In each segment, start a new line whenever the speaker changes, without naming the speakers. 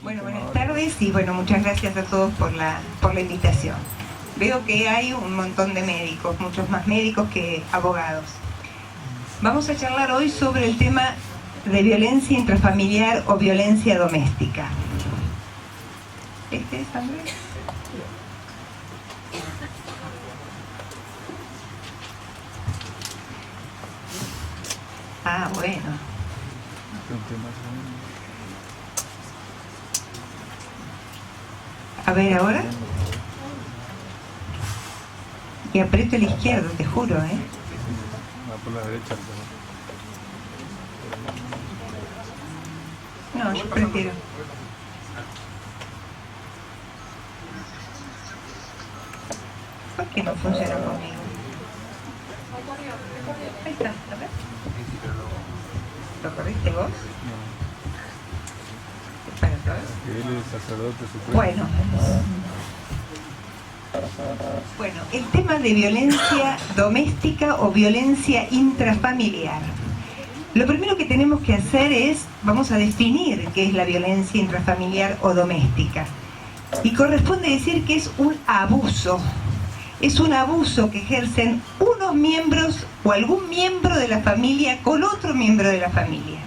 Bueno, buenas tardes y bueno, muchas gracias a todos por la invitación. Veo que hay un montón de médicos, muchos más médicos que abogados. Vamos a charlar hoy sobre el tema de violencia intrafamiliar o violencia doméstica. ¿Este es Andrés? Ah, bueno. A ver ahora. Y aprieto el izquierdo, te juro, ¿eh?
Por la derecha.
No, yo prefiero. ¿Por qué no funciona conmigo? Ahí está, a ver. ¿Lo corriste vos? Para todos.
Él es sacerdote supremo.
Bueno, el tema de violencia doméstica o violencia intrafamiliar. Lo primero que tenemos que hacer es, vamos a definir qué es la violencia intrafamiliar o doméstica. Y corresponde decir que es un abuso. Es un abuso que ejercen unos miembros o algún miembro de la familia con otro miembro de la familia.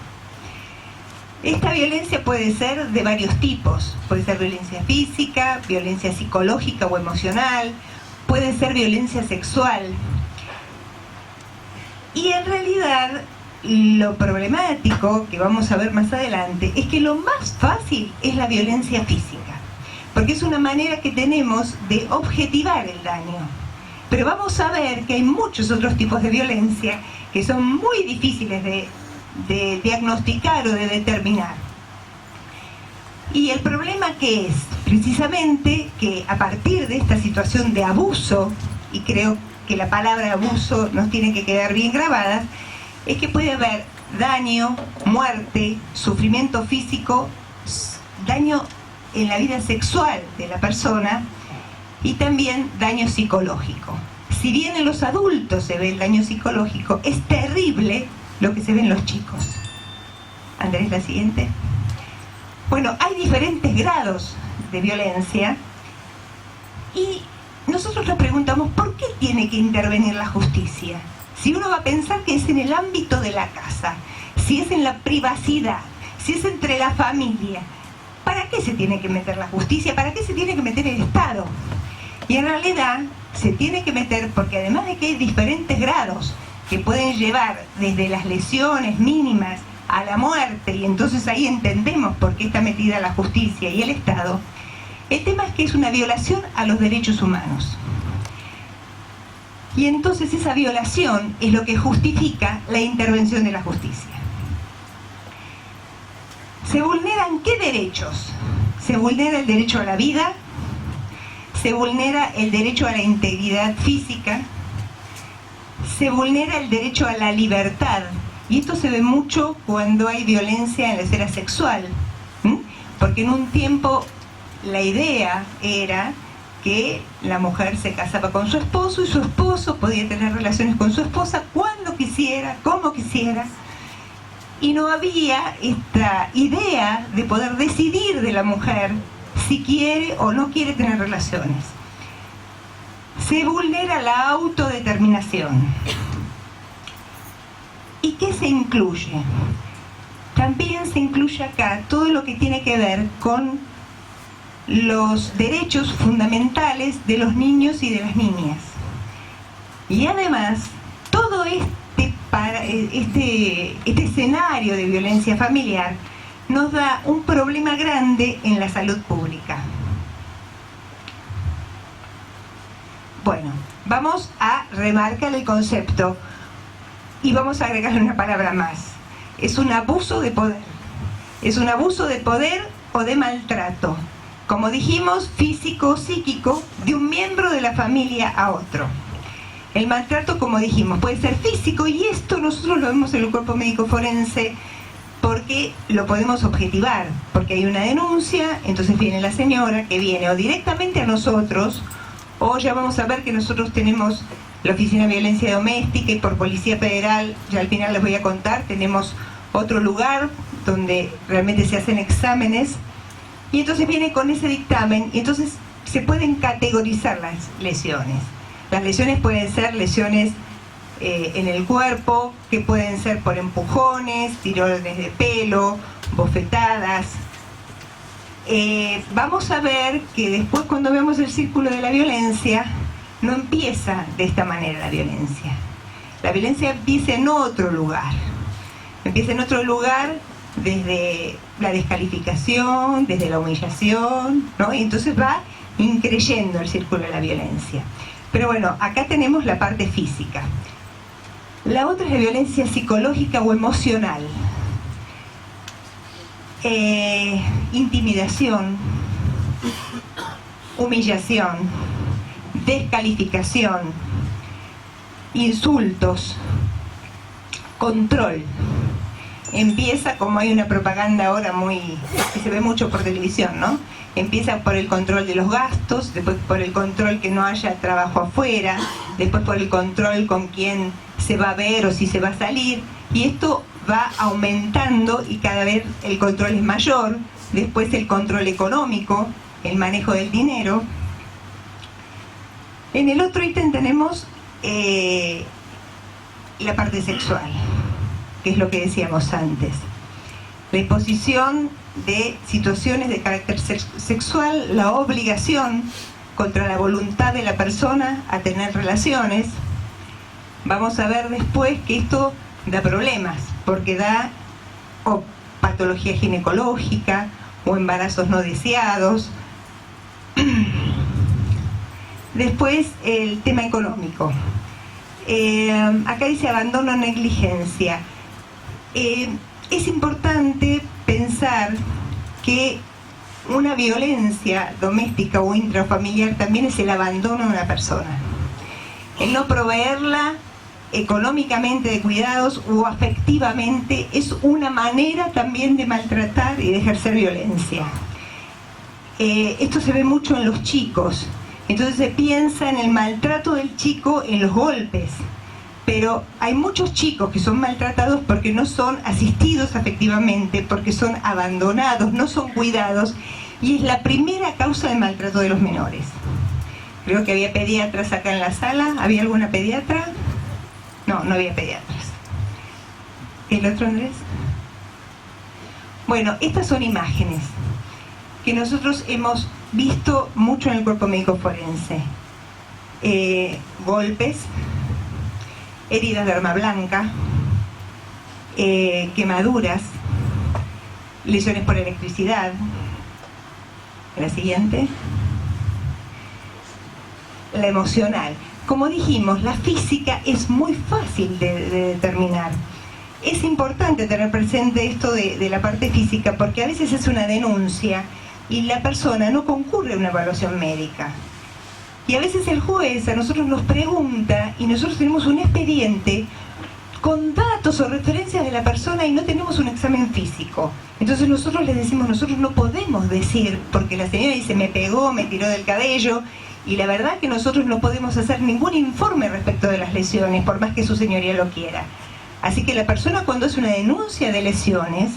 Esta violencia puede ser de varios tipos. Puede ser violencia física, violencia psicológica o emocional, puede ser violencia sexual. Y en realidad, lo problemático que vamos a ver más adelante es que lo más fácil es la violencia física, porque es una manera que tenemos de objetivar el daño. Pero vamos a ver que hay muchos otros tipos de violencia que son muy difíciles de diagnosticar o de determinar. Y el problema que es, precisamente, que a partir de esta situación de abuso, y creo que la palabra abuso nos tiene que quedar bien grabada, es que puede haber daño, muerte, sufrimiento físico, daño en la vida sexual de la persona y también daño psicológico. Si bien en los adultos se ve el daño psicológico, es terrible lo que se ve en los chicos. Andrés, la siguiente. Bueno, hay diferentes grados de violencia y nosotros nos preguntamos ¿por qué tiene que intervenir la justicia? Si uno va a pensar que es en el ámbito de la casa, si es en la privacidad, si es entre la familia, ¿para qué se tiene que meter la justicia? ¿Para qué se tiene que meter el Estado? Y en realidad se tiene que meter porque además de que hay diferentes grados que pueden llevar desde las lesiones mínimas a la muerte, y entonces ahí entendemos por qué está metida la justicia y el Estado, el tema es que es una violación a los derechos humanos. Y entonces esa violación es lo que justifica la intervención de la justicia. ¿Se vulneran qué derechos? Se vulnera el derecho a la vida, se vulnera el derecho a la integridad física, se vulnera el derecho a la libertad, y esto se ve mucho cuando hay violencia en la esfera sexual, porque en un tiempo la idea era que la mujer se casaba con su esposo y su esposo podía tener relaciones con su esposa cuando quisiera, como quisiera, y no había esta idea de poder decidir de la mujer si quiere o no quiere tener relaciones. Se vulnera la autodeterminación. ¿Y qué se incluye? También se incluye acá todo lo que tiene que ver con los derechos fundamentales de los niños y de las niñas. Y además, todo este escenario de violencia familiar nos da un problema grande en la salud pública. Bueno, vamos a remarcar el concepto y vamos a agregarle una palabra más. Es un abuso de poder. Es un abuso de poder o de maltrato. Como dijimos, físico o psíquico, de un miembro de la familia a otro. El maltrato, como dijimos, puede ser físico y esto nosotros lo vemos en el cuerpo médico forense porque lo podemos objetivar, porque hay una denuncia, entonces viene la señora que viene o directamente a nosotros o ya vamos a ver que nosotros tenemos la Oficina de Violencia Doméstica y por Policía Federal, ya al final les voy a contar, tenemos otro lugar donde realmente se hacen exámenes Y entonces viene con ese dictamen y entonces se pueden categorizar las lesiones. Las lesiones pueden ser lesiones en el cuerpo, que pueden ser por empujones, tirones de pelo, bofetadas. Vamos a ver que después, cuando vemos el círculo de la violencia, no empieza de esta manera la violencia. La violencia empieza en otro lugar. Empieza en otro lugar desde la descalificación, desde la humillación, ¿no? Y entonces va increyendo el círculo de la violencia. Pero bueno, acá tenemos la parte física. La otra es la violencia psicológica o emocional. Intimidación, humillación, descalificación, insultos, control. Empieza, como hay una propaganda ahora que se ve mucho por televisión, ¿no? Empieza por el control de los gastos, después por el control que no haya trabajo afuera, después por el control con quién se va a ver o si se va a salir, y esto va aumentando y cada vez el control es mayor. Después el control económico, el manejo del dinero. En el otro ítem tenemos la parte sexual, que es lo que decíamos antes. La imposición de situaciones de carácter sexual, la obligación contra la voluntad de la persona a tener relaciones. Vamos a ver después que esto da problemas, porque da o patología ginecológica o embarazos no deseados. Después el tema económico. Acá dice abandono o negligencia. Es importante pensar que una violencia doméstica o intrafamiliar también es el abandono de una persona. El no proveerla económicamente de cuidados o afectivamente es una manera también de maltratar y de ejercer violencia. Esto se ve mucho en los chicos. Entonces se piensa en el maltrato del chico en los golpes, pero hay muchos chicos que son maltratados porque no son asistidos afectivamente, porque son abandonados, no son cuidados, y es la primera causa de maltrato de los menores. Creo que había pediatras acá en la sala. ¿Había alguna pediatra? No, no había pediatras. ¿El otro, Andrés? Bueno, estas son imágenes que nosotros hemos visto mucho en el cuerpo médico forense. Golpes, heridas de arma blanca, quemaduras, lesiones por electricidad. La siguiente. La emocional. Como dijimos, la física es muy fácil de determinar. Es importante tener presente esto de la parte física, porque a veces es una denuncia y la persona no concurre a una evaluación médica. Y a veces el juez a nosotros nos pregunta y nosotros tenemos un expediente con datos o referencias de la persona y no tenemos un examen físico. Entonces nosotros les decimos, nosotros no podemos decir, porque la señora dice me pegó, me tiró del cabello, y la verdad que nosotros no podemos hacer ningún informe respecto de las lesiones, por más que su señoría lo quiera. Así que la persona, cuando hace una denuncia de lesiones,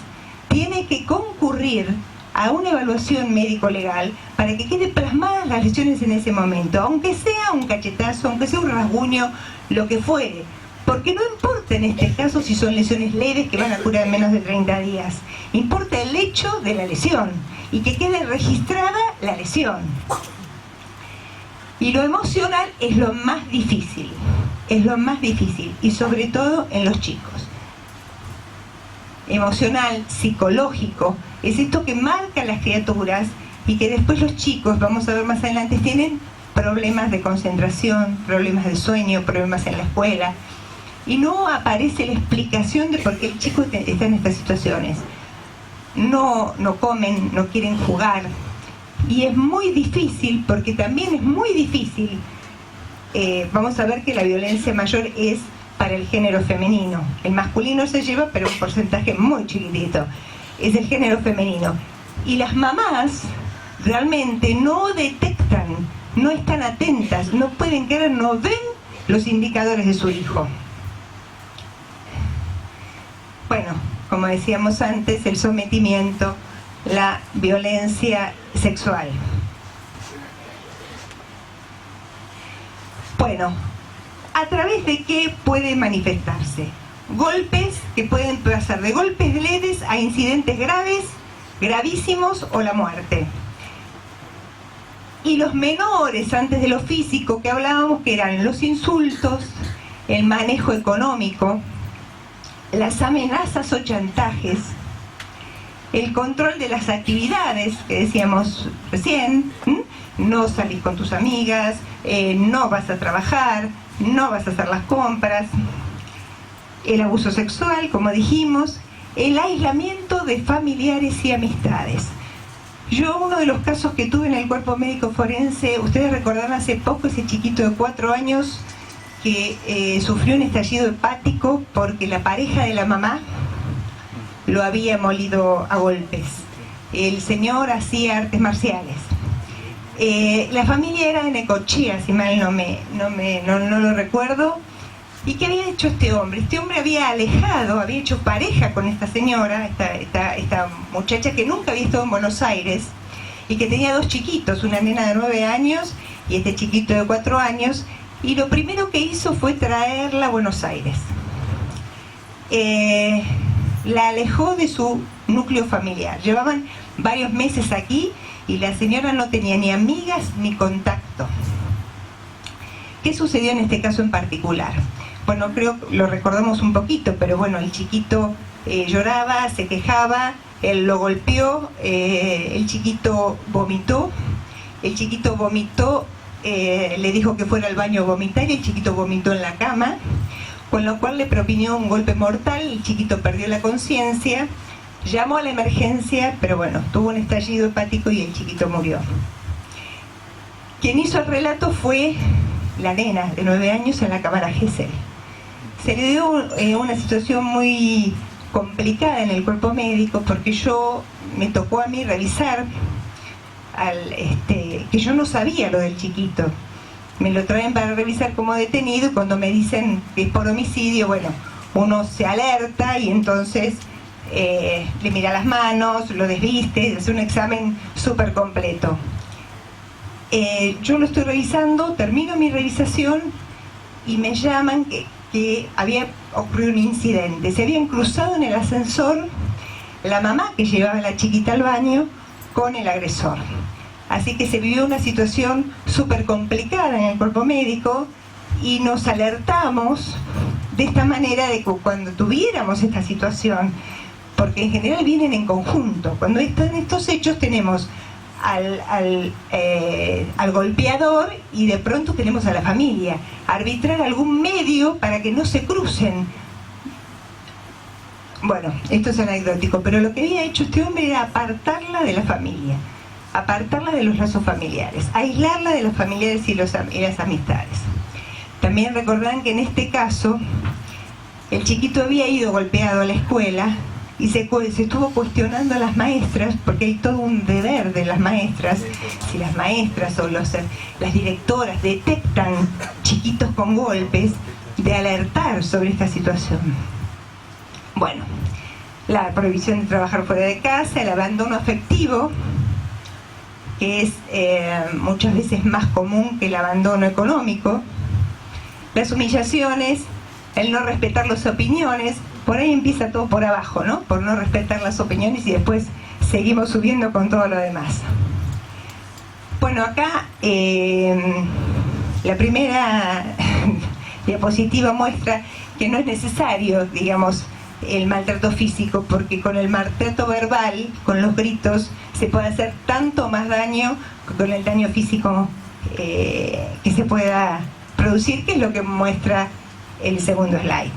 tiene que concurrir a una evaluación médico-legal para que queden plasmadas las lesiones en ese momento, aunque sea un cachetazo, aunque sea un rasguño, lo que fuere. Porque no importa en este caso si son lesiones leves que van a curar en menos de 30 días. Importa el hecho de la lesión y que quede registrada la lesión. Y lo emocional es lo más difícil, y sobre todo en los chicos. Emocional, psicológico, es esto que marca a las criaturas y que después los chicos, vamos a ver más adelante, tienen problemas de concentración, problemas de sueño, problemas en la escuela, y no aparece la explicación de por qué el chico está en estas situaciones. No comen, no quieren jugar. Y es muy difícil, porque también es muy difícil, vamos a ver que la violencia mayor es para el género femenino. El masculino se lleva, pero un porcentaje muy chiquitito. Es el género femenino. Y las mamás realmente no detectan, no están atentas, no pueden creer, no ven los indicadores de su hijo. Bueno, como decíamos antes, el sometimiento, la violencia sexual. Bueno, ¿a través de qué puede manifestarse? Golpes que pueden pasar de golpes leves a incidentes graves, gravísimos o la muerte. Y los menores, antes de lo físico que hablábamos, que eran los insultos, el manejo económico, las amenazas o chantajes, el control de las actividades que decíamos recién, no salís con tus amigas, no vas a trabajar, no vas a hacer las compras, el abuso sexual, como dijimos, el aislamiento de familiares y amistades. Yo, uno de los casos que tuve en el cuerpo médico forense, ustedes recordarán hace poco ese chiquito de 4 años que sufrió un estallido hepático porque la pareja de la mamá lo había molido a golpes. El señor hacía artes marciales. La familia era de Necochea, si mal no lo recuerdo. ¿Y qué había hecho este hombre? Este hombre había hecho pareja con esta señora, esta muchacha que nunca había estado en Buenos Aires y que tenía 2 chiquitos, una nena de 9 años y este chiquito de 4 años. Y lo primero que hizo fue traerla a Buenos Aires. La alejó de su núcleo familiar. Llevaban varios meses aquí y la señora no tenía ni amigas ni contacto. ¿Qué sucedió en este caso en particular? Bueno, creo que lo recordamos un poquito, pero bueno, el chiquito lloraba, se quejaba, él lo golpeó, el chiquito vomitó, le dijo que fuera al baño a vomitar y el chiquito vomitó en la cama, con lo cual le propinó un golpe mortal, el chiquito perdió la conciencia, llamó a la emergencia, pero bueno, tuvo un estallido hepático y el chiquito murió. Quien hizo el relato fue la nena de 9 años en la cámara Gesell. Se le dio una situación muy complicada en el cuerpo médico porque me tocó a mí revisar que yo no sabía lo del chiquito. Me lo traen para revisar como detenido y cuando me dicen que es por homicidio, bueno, uno se alerta y entonces le mira las manos, lo desviste, hace un examen súper completo. Yo lo estoy revisando, termino mi revisación y me llaman que había ocurrido un incidente. Se habían cruzado en el ascensor la mamá que llevaba a la chiquita al baño con el agresor. Así que se vivió una situación súper complicada en el cuerpo médico y nos alertamos de esta manera de que cuando tuviéramos esta situación, porque en general vienen en conjunto, cuando están estos hechos tenemos al golpeador y de pronto tenemos a la familia, arbitrar algún medio para que no se crucen. Bueno, esto es anecdótico, pero lo que había hecho este hombre era apartarla de la familia, apartarla de los lazos familiares, aislarla de los familiares y las amistades. También recordarán que en este caso el chiquito había ido golpeado a la escuela y se estuvo cuestionando a las maestras, porque hay todo un deber de las maestras, si las maestras o las directoras detectan chiquitos con golpes, de alertar sobre esta situación. Bueno, la prohibición de trabajar fuera de casa, el abandono afectivo, que es muchas veces más común que el abandono económico, las humillaciones, el no respetar las opiniones. Por ahí empieza todo por abajo, ¿no? Por no respetar las opiniones y después seguimos subiendo con todo lo demás. Bueno, acá la primera diapositiva muestra que no es necesario, digamos, el maltrato físico, porque con el maltrato verbal, con los gritos, se puede hacer tanto más daño que con el daño físico que se pueda producir, que es lo que muestra el segundo slide.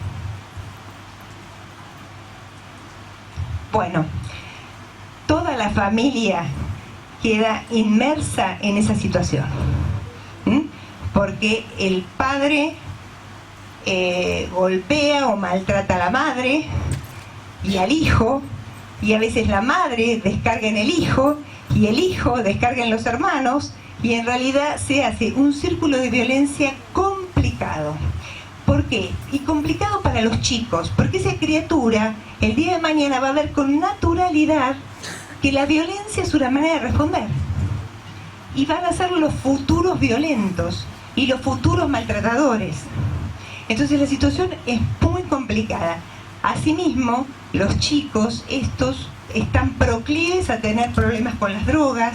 Bueno, toda la familia queda inmersa en esa situación, porque el padre golpea o maltrata a la madre y al hijo, y a veces la madre descarga en el hijo y el hijo descarga en los hermanos, y en realidad se hace un círculo de violencia complicado. ¿Por qué? Y complicado para los chicos, porque esa criatura el día de mañana va a ver con naturalidad que la violencia es una manera de responder. Y van a ser los futuros violentos y los futuros maltratadores. Entonces la situación es muy complicada. Asimismo, los chicos estos están proclives a tener problemas con las drogas,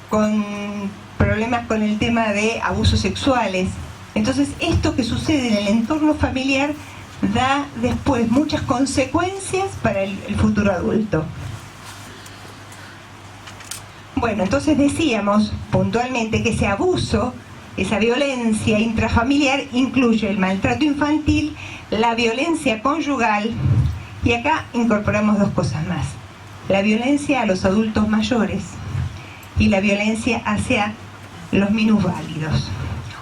con problemas con el tema de abusos sexuales. Entonces esto que sucede en el entorno familiar da después muchas consecuencias para el futuro adulto. Bueno, entonces decíamos puntualmente que ese abuso, esa violencia intrafamiliar incluye el maltrato infantil, la violencia conyugal, y acá incorporamos dos cosas más: la violencia a los adultos mayores y la violencia hacia los minusválidos.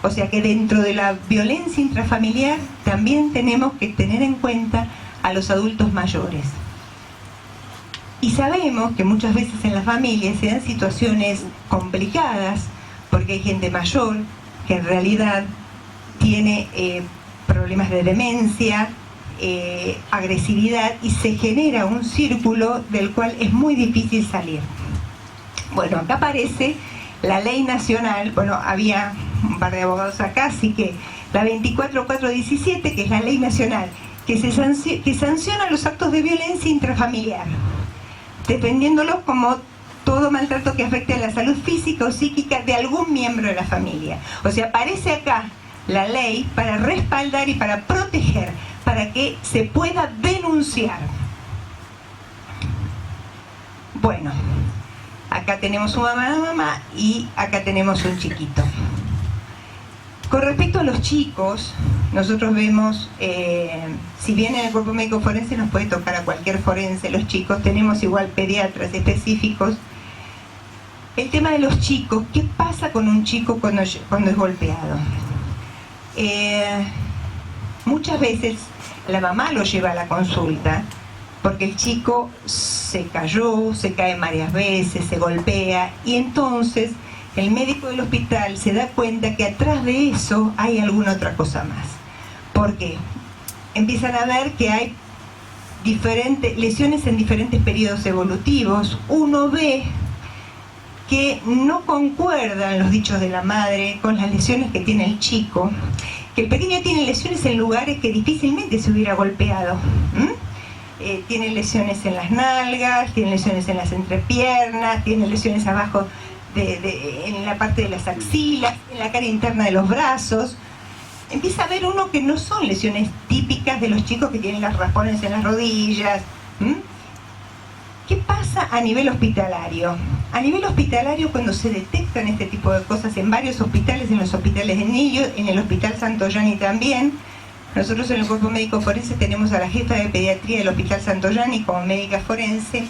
O sea que dentro de la violencia intrafamiliar también tenemos que tener en cuenta a los adultos mayores. Y sabemos que muchas veces en las familias se dan situaciones complicadas porque hay gente mayor que en realidad tiene problemas de demencia, agresividad, y se genera un círculo del cual es muy difícil salir. Bueno, acá aparece la ley nacional, bueno, había un par de abogados acá, así que la 24417, que es la ley nacional, que sanciona los actos de violencia intrafamiliar, defendiéndolos como todo maltrato que afecte a la salud física o psíquica de algún miembro de la familia. O sea, aparece acá la ley para respaldar y para proteger, para que se pueda denunciar. Bueno, acá tenemos una mamá y acá tenemos un chiquito. Con respecto a los chicos, nosotros vemos, si bien en el cuerpo médico forense nos puede tocar a cualquier forense, los chicos, tenemos igual pediatras específicos. El tema de los chicos, ¿qué pasa con un chico cuando es golpeado? Muchas veces la mamá lo lleva a la consulta porque el chico se cayó, se cae varias veces, se golpea, y entonces el médico del hospital se da cuenta que atrás de eso hay alguna otra cosa más. ¿Por qué? Empiezan a ver que hay lesiones en diferentes periodos evolutivos. Uno ve que no concuerdan los dichos de la madre con las lesiones que tiene el chico, que el pequeño tiene lesiones en lugares que difícilmente se hubiera golpeado. Tiene lesiones en las nalgas, tiene lesiones en las entrepiernas, tiene lesiones abajo en la parte de las axilas, en la cara interna de los brazos. Empieza a ver uno que no son lesiones típicas de los chicos que tienen las raspones en las rodillas. ¿Qué pasa a nivel hospitalario? A nivel hospitalario, cuando se detectan este tipo de cosas en varios hospitales, en los hospitales de niños, en el Hospital Santoyani también, nosotros en el cuerpo médico forense tenemos a la jefa de pediatría del Hospital Santoyani como médica forense.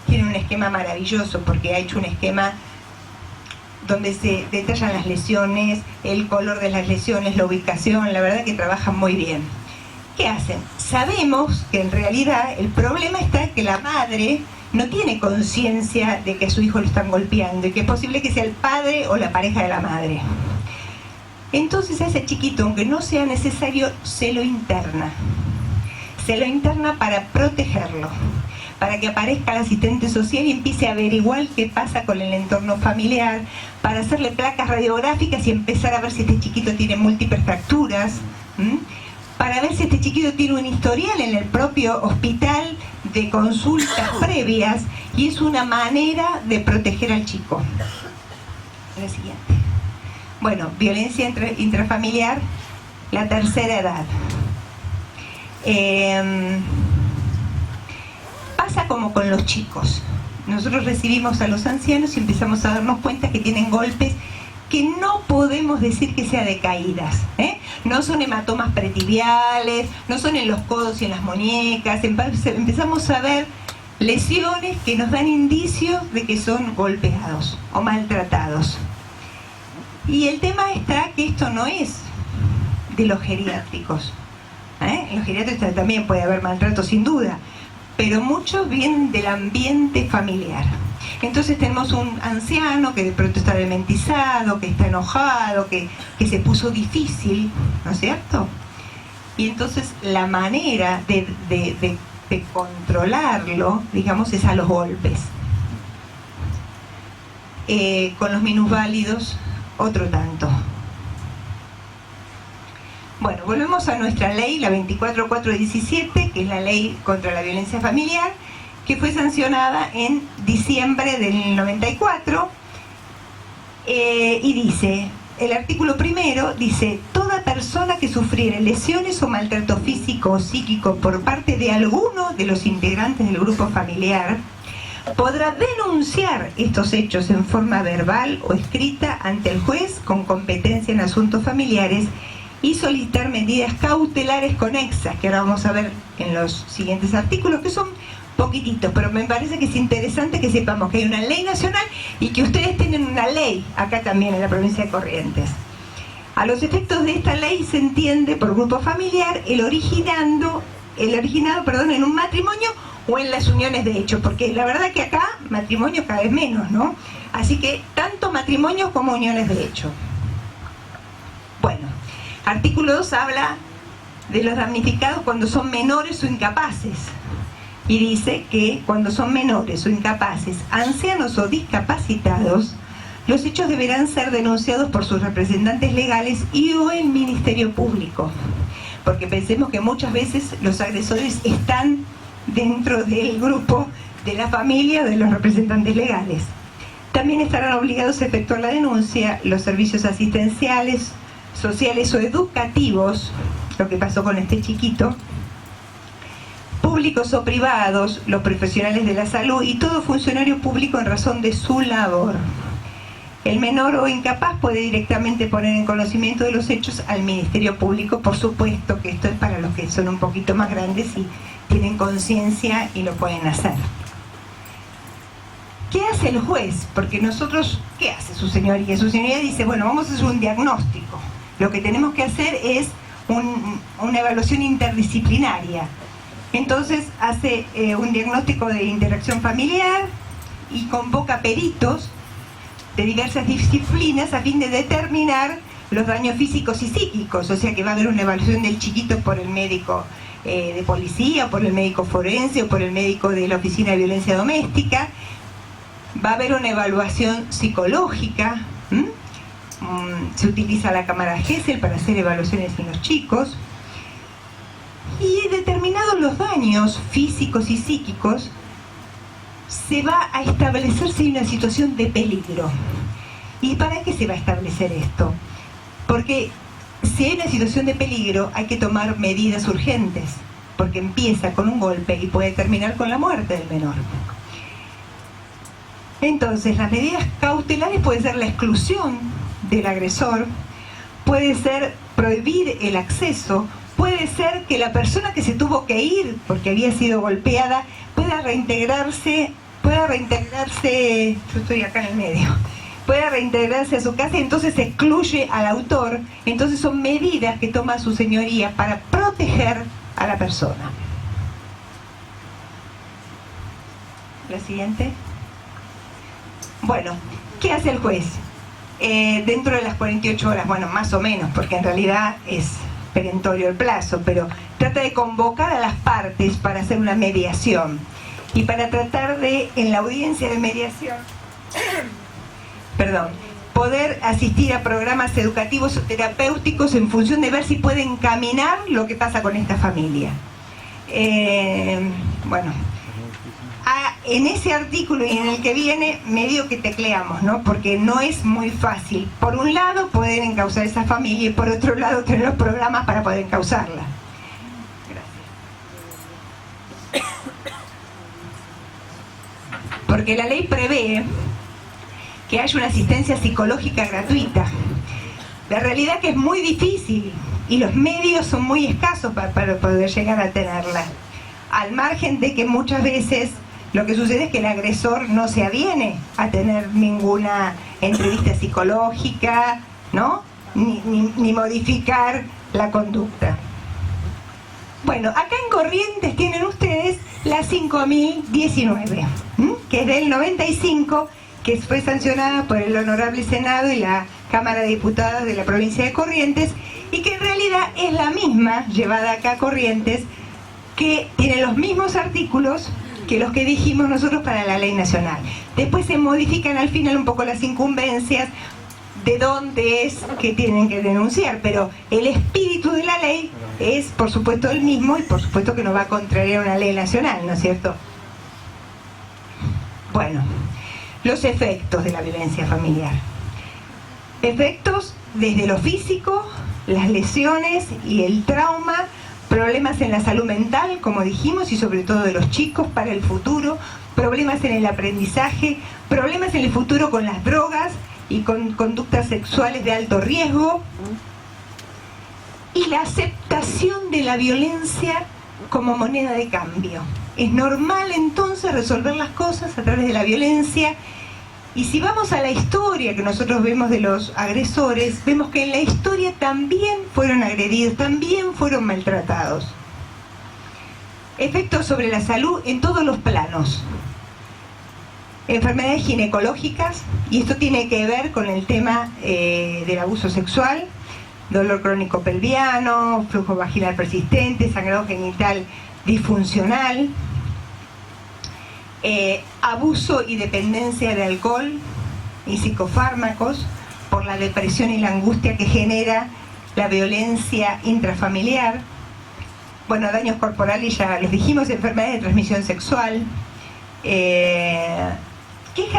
Tiene un esquema maravilloso porque ha hecho un esquema donde se detallan las lesiones, el color de las lesiones, la ubicación. La verdad que trabajan muy bien. ¿Qué hacen? Sabemos que en realidad el problema está que la madre no tiene conciencia de que a su hijo lo están golpeando y que es posible que sea el padre o la pareja de la madre. Entonces a ese chiquito, aunque no sea necesario, se lo interna. Se lo interna para protegerlo, para que aparezca el asistente social y empiece a averiguar qué pasa con el entorno familiar, para hacerle placas radiográficas y empezar a ver si este chiquito tiene múltiples fracturas, para ver si este chiquito tiene un historial en el propio hospital de consultas previas, y es una manera de proteger al chico. La siguiente. Bueno, violencia intrafamiliar, la tercera edad. Pasa como con los chicos. Nosotros recibimos a los ancianos y empezamos a darnos cuenta que tienen golpes que no podemos decir que sea de caídas, No son hematomas pretibiales, no son en los codos y en las muñecas. Empezamos a ver lesiones que nos dan indicios de que son golpeados o maltratados. Y el tema está que esto no es de los geriátricos. En los geriátricos también puede haber maltrato sin duda, pero muchos vienen del ambiente familiar. Entonces tenemos un anciano que de pronto está dementizado, que está enojado, que se puso difícil, ¿no es cierto? Y entonces la manera de controlarlo, digamos, es a los golpes. con los minusválidos otro tanto. Bueno, volvemos a nuestra ley, la 24417, que es la ley contra la violencia familiar, que fue sancionada en diciembre del 94, y dice, el artículo primero dice: toda persona que sufriere lesiones o maltrato físico o psíquico por parte de alguno de los integrantes del grupo familiar podrá denunciar estos hechos en forma verbal o escrita ante el juez con competencia en asuntos familiares y solicitar medidas cautelares conexas, que ahora vamos a ver en los siguientes artículos, que son poquititos, pero me parece que es interesante que sepamos que hay una ley nacional y que ustedes tienen una ley acá también en la provincia de Corrientes. A los efectos de esta ley se entiende por grupo familiar el originado en un matrimonio o en las uniones de hecho, porque la verdad que acá matrimonio cada vez menos, ¿no? Así que tanto matrimonios como uniones de hecho. Bueno, artículo 2 habla de los damnificados cuando son menores o incapaces. Y dice que cuando son menores o incapaces, ancianos o discapacitados, los hechos deberán ser denunciados por sus representantes legales y o el Ministerio Público. Porque pensemos que muchas veces los agresores están dentro del grupo de la familia de los representantes legales. También estarán obligados a efectuar la denuncia los servicios asistenciales, sociales o educativos, lo que pasó con este chiquito, públicos o privados, los profesionales de la salud y todo funcionario público en razón de su labor. El menor o incapaz puede directamente poner en conocimiento de los hechos al Ministerio Público, por supuesto que esto es para los que son un poquito más grandes y tienen conciencia y lo pueden hacer. ¿Qué hace el juez? Porque nosotros, ¿qué hace su señoría? Su señoría dice, bueno, vamos a hacer un diagnóstico. Lo que tenemos que hacer es una evaluación interdisciplinaria. Entonces hace un diagnóstico de interacción familiar y convoca peritos de diversas disciplinas a fin de determinar los daños físicos y psíquicos, o sea que va a haber una evaluación del chiquito por el médico de policía, por el médico forense o por el médico de la Oficina de Violencia Doméstica. Va a haber una evaluación psicológica, se utiliza la cámara Gesell para hacer evaluaciones en los chicos, y determinados los daños físicos y psíquicos, se va a establecer si hay una situación de peligro. ¿Y para qué se va a establecer esto? Porque si hay una situación de peligro hay que tomar medidas urgentes, porque empieza con un golpe y puede terminar con la muerte del menor. Entonces, las medidas cautelares pueden ser la exclusión del agresor, puede ser prohibir el acceso, puede ser que la persona que se tuvo que ir porque había sido golpeada pueda reintegrarse, yo estoy acá en el medio, pueda reintegrarse a su casa y entonces se excluye al autor. Entonces son medidas que toma su señoría para proteger a la persona. La siguiente. Bueno, ¿qué hace el juez? Dentro de las 48 horas, bueno, más o menos, porque en realidad es perentorio el plazo, pero trata de convocar a las partes para hacer una mediación y para tratar de, en la audiencia de mediación, poder asistir a programas educativos o terapéuticos en función de ver si puede encaminar lo que pasa con esta familia. En ese artículo y en el que viene, medio que tecleamos, ¿no? Porque no es muy fácil. Por un lado, poder encauzar esa familia y por otro lado, tener los programas para poder encauzarla. Gracias. Porque la ley prevé que haya una asistencia psicológica gratuita. La realidad es que es muy difícil y los medios son muy escasos para poder llegar a tenerla. Al margen de que muchas veces lo que sucede es que el agresor no se aviene a tener ninguna entrevista psicológica, ¿no? Ni modificar la conducta. Bueno, acá en Corrientes tienen ustedes la 5019, que es del 95, que fue sancionada por el Honorable Senado y la Cámara de Diputados de la provincia de Corrientes, y que en realidad es la misma llevada acá a Corrientes, que tiene los mismos artículos, que los que dijimos nosotros para la ley nacional. Después se modifican al final un poco las incumbencias de dónde es que tienen que denunciar, pero el espíritu de la ley es por supuesto el mismo y por supuesto que no va a contrariar una ley nacional, ¿no es cierto? Bueno, los efectos de la violencia familiar. Efectos desde lo físico, las lesiones y el trauma, problemas en la salud mental, como dijimos, y sobre todo de los chicos para el futuro, problemas en el aprendizaje, problemas en el futuro con las drogas y con conductas sexuales de alto riesgo, y la aceptación de la violencia como moneda de cambio. Es normal entonces resolver las cosas a través de la violencia. Y si vamos a la historia que nosotros vemos de los agresores, vemos que en la historia también fueron agredidos, también fueron maltratados. Efectos sobre la salud en todos los planos. Enfermedades ginecológicas, y esto tiene que ver con el tema del abuso sexual, dolor crónico pelviano, flujo vaginal persistente, sangrado genital disfuncional, abuso y dependencia de alcohol y psicofármacos por la depresión y la angustia que genera la violencia intrafamiliar. Bueno, daños corporales ya los dijimos, enfermedades de transmisión sexual, quejas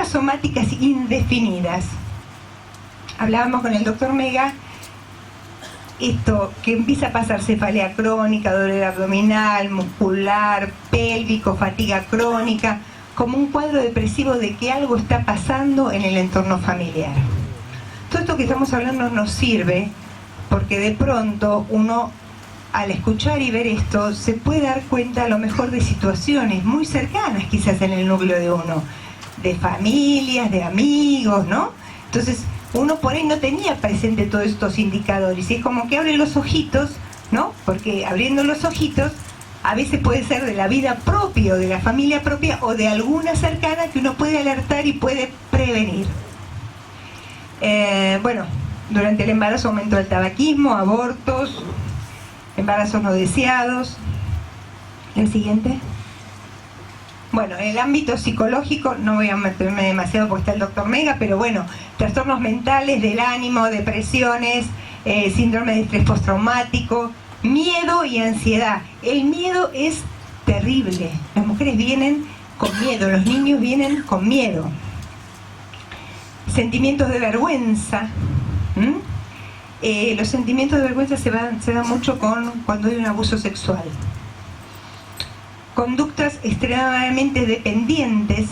somáticas indefinidas. Hablábamos con el doctor Mega, esto que empieza a pasar cefalea crónica, dolor abdominal, muscular, pélvico, fatiga crónica, como un cuadro depresivo de que algo está pasando en el entorno familiar. Todo esto que estamos hablando nos sirve porque de pronto uno, al escuchar y ver esto, se puede dar cuenta a lo mejor de situaciones muy cercanas quizás en el núcleo de uno, de familias, de amigos, ¿no? Entonces uno por ahí no tenía presente todos estos indicadores y es como que abre los ojitos, ¿no? Porque abriendo los ojitos a veces puede ser de la vida propia o de la familia propia o de alguna cercana que uno puede alertar y puede prevenir. Bueno, durante el embarazo aumentó el tabaquismo, abortos, embarazos no deseados. ¿El siguiente? Bueno, en el ámbito psicológico, no voy a meterme demasiado porque está el doctor Mega, pero bueno, trastornos mentales del ánimo, depresiones, síndrome de estrés postraumático, miedo y ansiedad. El miedo es terrible. Las mujeres vienen con miedo, los niños vienen con miedo. Sentimientos de vergüenza. Los sentimientos de vergüenza se dan mucho cuando hay un abuso sexual. Conductas extremadamente dependientes,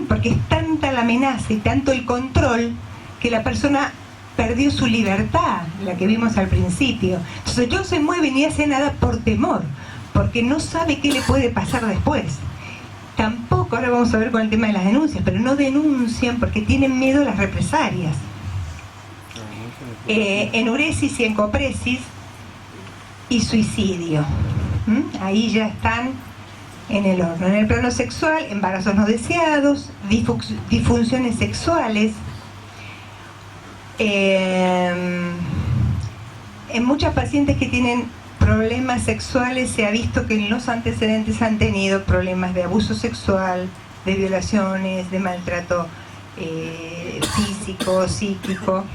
porque es tanta la amenaza y tanto el control que la persona perdió su libertad, la que vimos al principio. Entonces no se mueve ni hace nada por temor, porque no sabe qué le puede pasar después. Tampoco, ahora vamos a ver con el tema de las denuncias, pero no denuncian porque tienen miedo a las represalias. Enuresis y encopresis y suicidio. Ahí ya están en el horno. En el plano sexual, embarazos no deseados, disfunciones sexuales. En muchas pacientes que tienen problemas sexuales se ha visto que en los antecedentes han tenido problemas de abuso sexual, de violaciones, de maltrato físico, psíquico.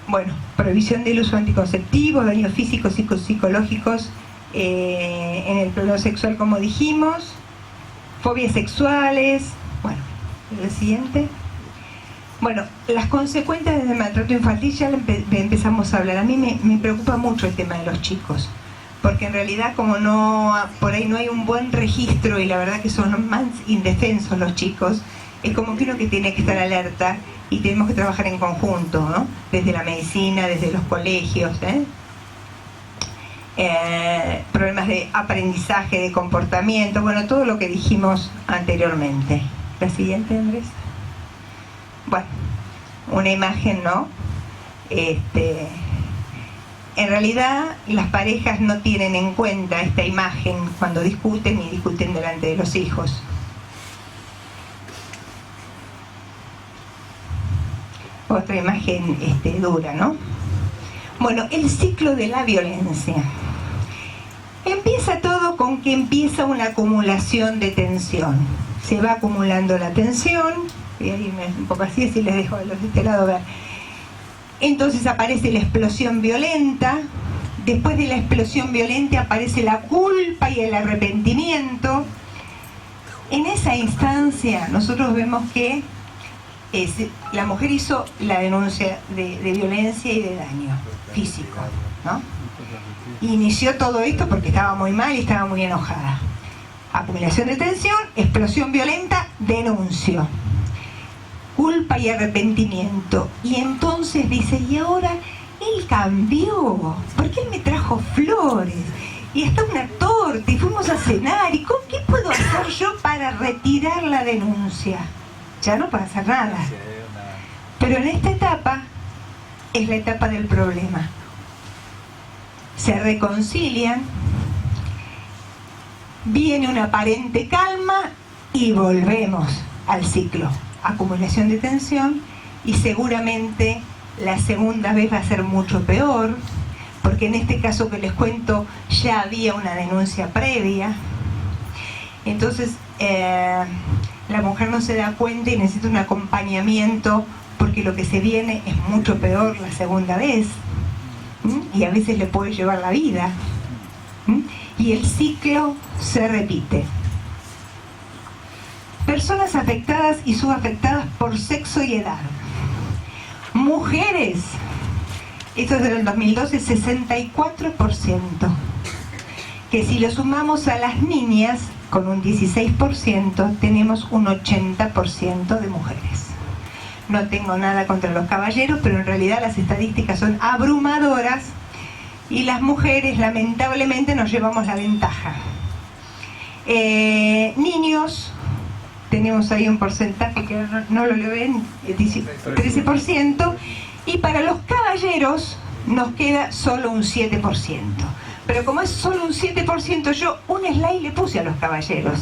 Bueno, prohibición del uso anticonceptivo, daños físicos, psicológicos en el plano sexual, como dijimos, fobias sexuales. Bueno, el siguiente. Bueno, las consecuencias del maltrato infantil ya empezamos a hablar. A mí me preocupa mucho el tema de los chicos, porque en realidad como no, por ahí no hay un buen registro y la verdad que son más indefensos los chicos, es como que uno que tiene que estar alerta y tenemos que trabajar en conjunto, ¿no? Desde la medicina, desde los colegios, problemas de aprendizaje, de comportamiento, bueno, todo lo que dijimos anteriormente. La siguiente, Andrés. Bueno, una imagen, ¿no? En realidad las parejas no tienen en cuenta esta imagen cuando discuten y discuten delante de los hijos. Otra imagen dura, ¿no? Bueno, el ciclo de la violencia. Empieza todo con que empieza una acumulación de tensión. Se va acumulando la tensión, voy a irme un poco así, si les dejo a los de este lado ver. Entonces aparece la explosión violenta, después de la explosión violenta aparece la culpa y el arrepentimiento. En esa instancia nosotros vemos que la mujer hizo la denuncia de violencia y de daño físico, ¿no? Inició todo esto porque estaba muy mal y estaba muy enojada. Acumulación de tensión, explosión violenta, denuncio. Culpa y arrepentimiento. Y entonces dice, y ahora él cambió, porque él me trajo flores y hasta una torta y fuimos a cenar, y ¿con qué puedo hacer yo para retirar la denuncia? Ya no puedo hacer nada. Pero en esta etapa es la etapa del problema. Se reconcilian, viene una aparente calma y volvemos al ciclo. Acumulación de tensión, y seguramente la segunda vez va a ser mucho peor, porque en este caso que les cuento ya había una denuncia previa. Entonces la mujer no se da cuenta y necesita un acompañamiento, porque lo que se viene es mucho peor la segunda vez. Y a veces le puede llevar la vida. Y el ciclo se repite. Personas afectadas y subafectadas por sexo y edad. Mujeres, esto es del 2012, 64%. Que si lo sumamos a las niñas, con un 16%, tenemos un 80% de mujeres. No tengo nada contra los caballeros, pero en realidad las estadísticas son abrumadoras y las mujeres lamentablemente nos llevamos la ventaja. Niños, tenemos ahí un porcentaje que no lo ven, 13%, y para los caballeros nos queda solo un 7%. Pero como es solo un 7%, yo un slide le puse a los caballeros.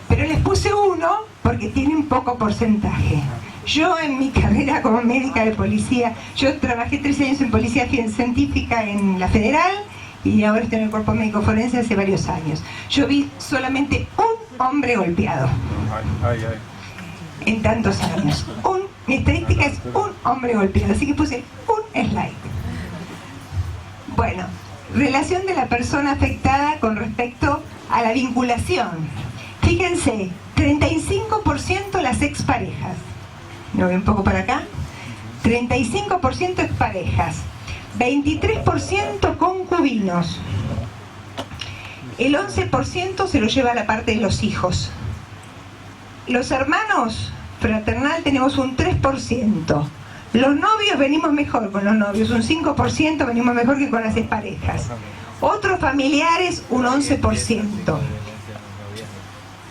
Pero les puse uno porque tienen poco porcentaje. Yo en mi carrera como médica de policía, yo trabajé 13 años en policía científica en la Federal y ahora estoy en el cuerpo médico forense hace varios años. Yo vi solamente un hombre golpeado en tantos años. Mi estadística es un hombre golpeado, así que puse un slide. Bueno, relación de la persona afectada con respecto a la vinculación. Fíjense, 35% las exparejas. ¿Me voy un poco para acá? 35% exparejas. 23% concubinos. El 11% se lo lleva a la parte de los hijos. Los hermanos, fraternal, tenemos un 3%. Los novios venimos mejor con los novios, un 5% venimos mejor que con las exparejas. Otros familiares, un 11%.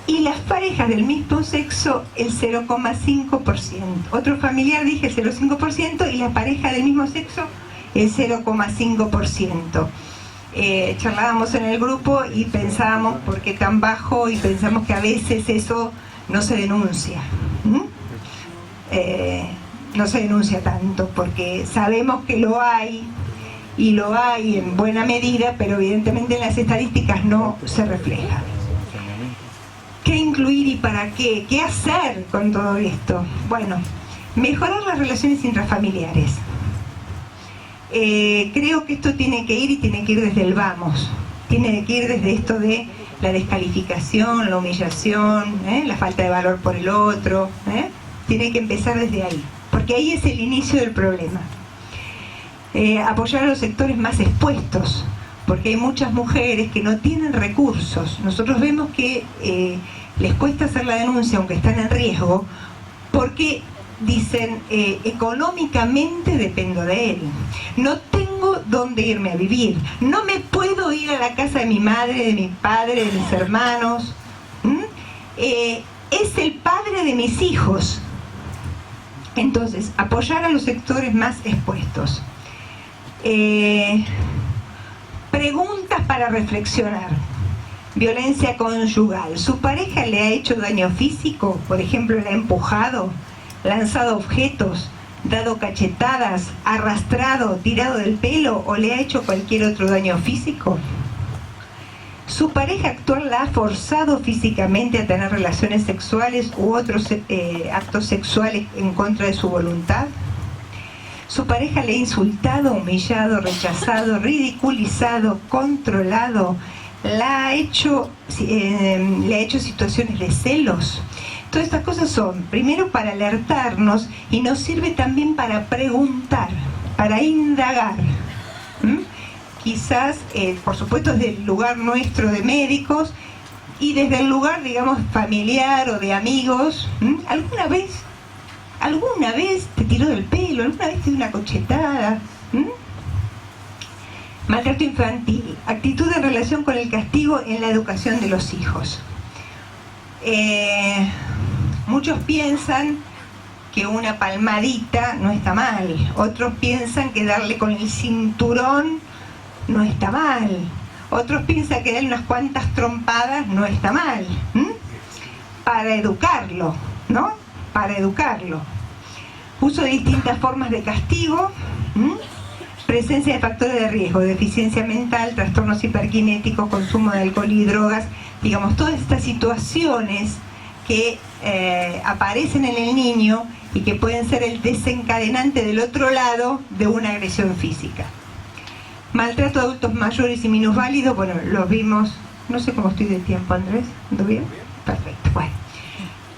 Y las parejas del mismo sexo, el 0,5%. Otro familiar, dije, el 0,5%, y la pareja del mismo sexo, el 0,5%. Charlábamos en el grupo y pensábamos, ¿por qué tan bajo? Y pensamos que a veces eso no se denuncia. No se denuncia tanto, porque sabemos que lo hay, y lo hay en buena medida, pero evidentemente en las estadísticas no se refleja. ¿Qué incluir y para qué? ¿Qué hacer con todo esto? Bueno, mejorar las relaciones intrafamiliares. Creo que esto tiene que ir desde el vamos. Tiene que ir desde esto de la descalificación, la humillación, la falta de valor por el otro. Tiene que empezar desde ahí, porque ahí es el inicio del problema. Apoyar a los sectores más expuestos, porque hay muchas mujeres que no tienen recursos. Nosotros vemos que les cuesta hacer la denuncia aunque están en riesgo, porque dicen, económicamente dependo de él, no tengo dónde irme a vivir, no me puedo ir a la casa de mi madre, de mi padre, de mis hermanos, es el padre de mis hijos. Entonces, apoyar a los sectores más expuestos. Preguntas para reflexionar. Violencia conyugal. ¿Su pareja le ha hecho daño físico? Por ejemplo, ¿le ha empujado? ¿Lanzado objetos? dado cachetadas, arrastrado, tirado del pelo o le ha hecho cualquier otro daño físico? ¿Su pareja actual la ha forzado físicamente a tener relaciones sexuales u otros actos sexuales en contra de su voluntad? ¿Su pareja le ha insultado, humillado, rechazado, ridiculizado, controlado? ¿Le ha hecho situaciones de celos? Todas estas cosas son, primero, para alertarnos y nos sirve también para preguntar, para indagar. Quizás, por supuesto, desde el lugar nuestro de médicos y desde el lugar, digamos, familiar o de amigos. ¿Alguna vez te tiró del pelo? ¿Alguna vez te dio una cochetada? Maltrato infantil, actitud en relación con el castigo en la educación de los hijos. Muchos piensan que una palmadita no está mal, otros piensan que darle con el cinturón no está mal, otros piensan que darle unas cuantas trompadas no está mal, para educarlo, ¿no? Para educarlo. Uso de distintas formas de castigo, presencia de factores de riesgo, deficiencia mental, trastornos hiperkinéticos, consumo de alcohol y drogas, digamos, todas estas situaciones que aparecen en el niño y que pueden ser el desencadenante del otro lado de una agresión física. Maltrato de adultos mayores y minusválidos, bueno, los vimos, no sé cómo estoy de tiempo, Andrés, ¿ando bien? Perfecto, bueno.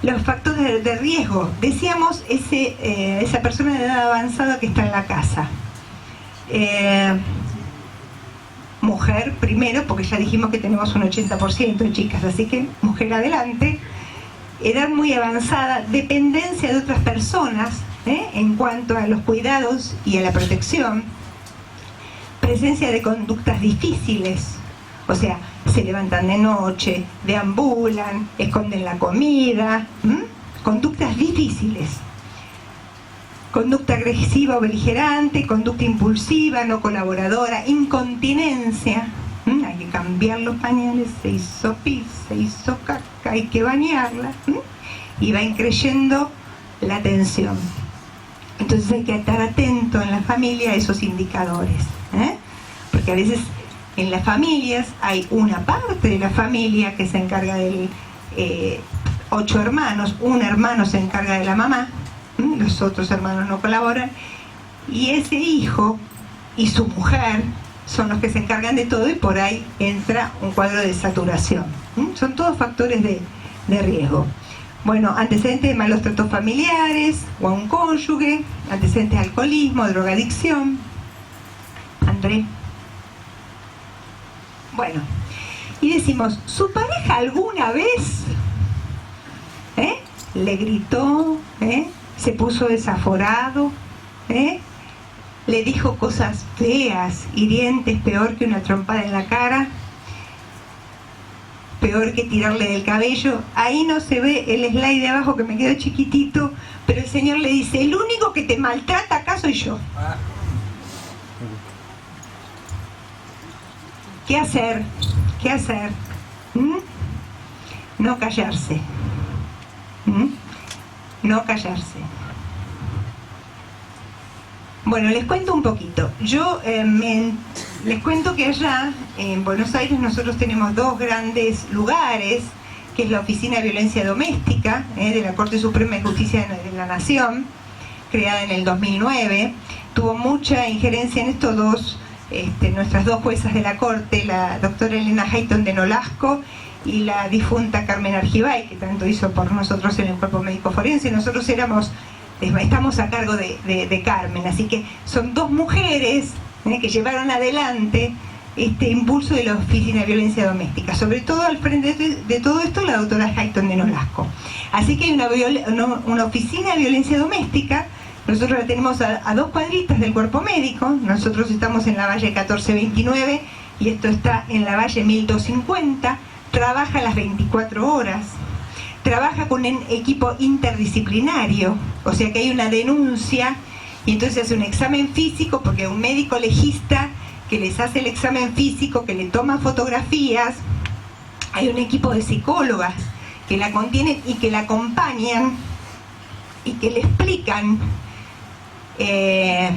Los factores de riesgo, decíamos, esa persona de edad avanzada que está en la casa. Mujer primero, porque ya dijimos que tenemos un 80% chicas, así que mujer adelante. Edad muy avanzada, dependencia de otras personas en cuanto a los cuidados y a la protección, presencia de conductas difíciles, o sea, se levantan de noche, deambulan, esconden la comida, conductas difíciles. Conducta agresiva o beligerante, conducta impulsiva, no colaboradora, incontinencia, hay que cambiar los pañales, se hizo pis, se hizo caca, hay que bañarla, y va increyendo la tensión. Entonces hay que estar atento en la familia a esos indicadores, porque a veces en las familias hay una parte de la familia que se encarga de 8 hermanos, un hermano se encarga de la mamá, los otros hermanos no colaboran, y ese hijo y su mujer son los que se encargan de todo y por ahí entra un cuadro de saturación. Son todos factores de riesgo. Bueno, antecedentes de malos tratos familiares o a un cónyuge, antecedentes de alcoholismo, drogadicción. André. Bueno, y decimos, ¿su pareja alguna vez le gritó, se puso desaforado, le dijo cosas feas, hirientes, peor que una trompada en la cara, peor que tirarle del cabello? Ahí no se ve el slide de abajo que me quedó chiquitito, pero el Señor le dice, el único que te maltrata acá soy yo. ¿Qué hacer? ¿Qué hacer? No callarse. No callarse. Bueno, les cuento un poquito. Yo les cuento que allá en Buenos Aires nosotros tenemos 2 grandes lugares, que es la Oficina de Violencia Doméstica de la Corte Suprema de Justicia de la Nación, creada en el 2009. Tuvo mucha injerencia en estos dos, nuestras 2 juezas de la Corte, la doctora Elena Hayton de Nolasco y la difunta Carmen Argibay, que tanto hizo por nosotros en el Cuerpo Médico Forense. Nosotros estamos a cargo de Carmen, así que son 2 mujeres que llevaron adelante este impulso de la Oficina de Violencia Doméstica, sobre todo al frente de todo esto la doctora Hayton de Nolasco. Así que hay una oficina de violencia doméstica. Nosotros la tenemos a 2 cuadritas del Cuerpo Médico. Nosotros estamos en la Valle 1429 y esto está en la Valle 1250. Trabaja las 24 horas. Trabaja con un equipo interdisciplinario, o sea que hay una denuncia y entonces hace un examen físico, porque un médico legista que les hace el examen físico, que le toma fotografías. Hay un equipo de psicólogas que la contienen y que la acompañan y que le explican el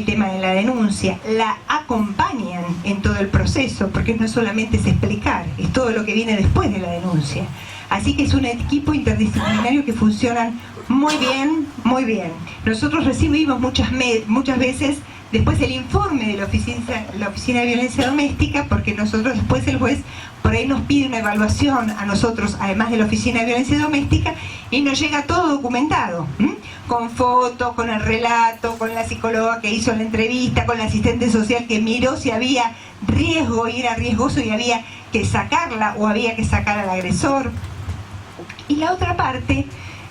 tema de la denuncia, la acompañan en todo el proceso, porque no solamente es explicar, es todo lo que viene después de la denuncia. Así que es un equipo interdisciplinario que funcionan muy bien, muy bien. Nosotros recibimos muchas veces después el informe de la oficina de violencia doméstica, porque nosotros después el juez por ahí nos pide una evaluación a nosotros, además de la oficina de violencia doméstica, y nos llega todo documentado, con fotos, con el relato, con la psicóloga que hizo la entrevista, con la asistente social que miró si había riesgo y era riesgoso y había que sacarla o había que sacar al agresor. Y la otra parte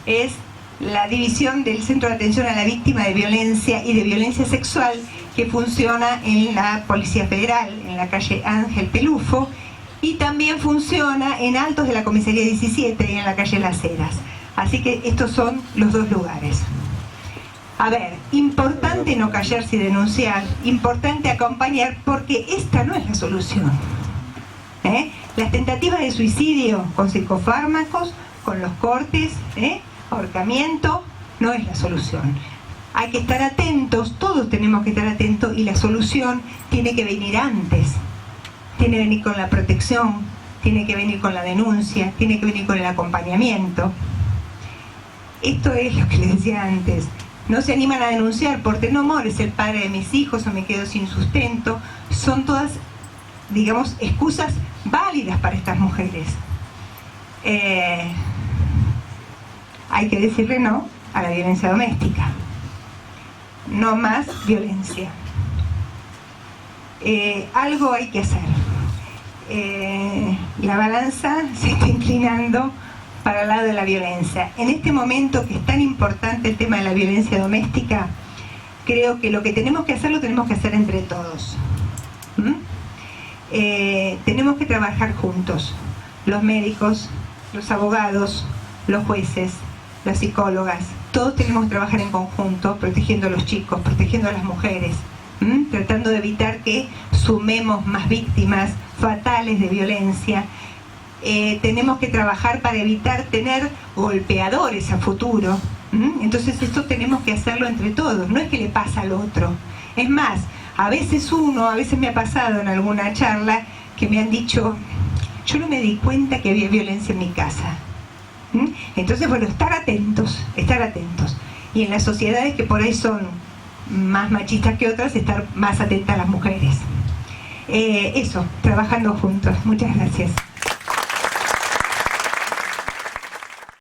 es la división del Centro de Atención a la Víctima de Violencia y de Violencia Sexual, que funciona en la Policía Federal, en la calle Ángel Pelufo, y también funciona en Altos de la Comisaría 17 y en la calle Las Heras. Así que estos son los dos lugares. A ver, importante no callarse y denunciar, importante acompañar, porque esta no es la solución. Las tentativas de suicidio con psicofármacos, con los cortes, ahorcamiento, no es la solución. Hay que estar atentos, todos tenemos que estar atentos, y la solución tiene que venir antes. Tiene que venir con la protección, tiene que venir con la denuncia, tiene que venir con el acompañamiento. Esto es lo que les decía antes. No se animan a denunciar porque no, amor, es el padre de mis hijos o me quedo sin sustento. Son todas, digamos, excusas válidas para estas mujeres. Hay que decirle no a la violencia doméstica. No más violencia. Algo hay que hacer. La balanza se está inclinando para el lado de la violencia. En este momento que es tan importante el tema de la violencia doméstica, creo que lo que tenemos que hacer lo tenemos que hacer entre todos. Tenemos que trabajar juntos, los médicos, los abogados, los jueces, las psicólogas, todos tenemos que trabajar en conjunto, protegiendo a los chicos, protegiendo a las mujeres, tratando de evitar que sumemos más víctimas fatales de violencia. Tenemos que trabajar para evitar tener golpeadores a futuro. Entonces esto tenemos que hacerlo entre todos, no es que le pasa al otro. Es más, a veces me ha pasado en alguna charla que me han dicho, yo no me di cuenta que había violencia en mi casa. Entonces, bueno, estar atentos. Y en las sociedades que por ahí son más machistas que otras, estar más atentas a las mujeres. Eso, trabajando juntos. Muchas gracias.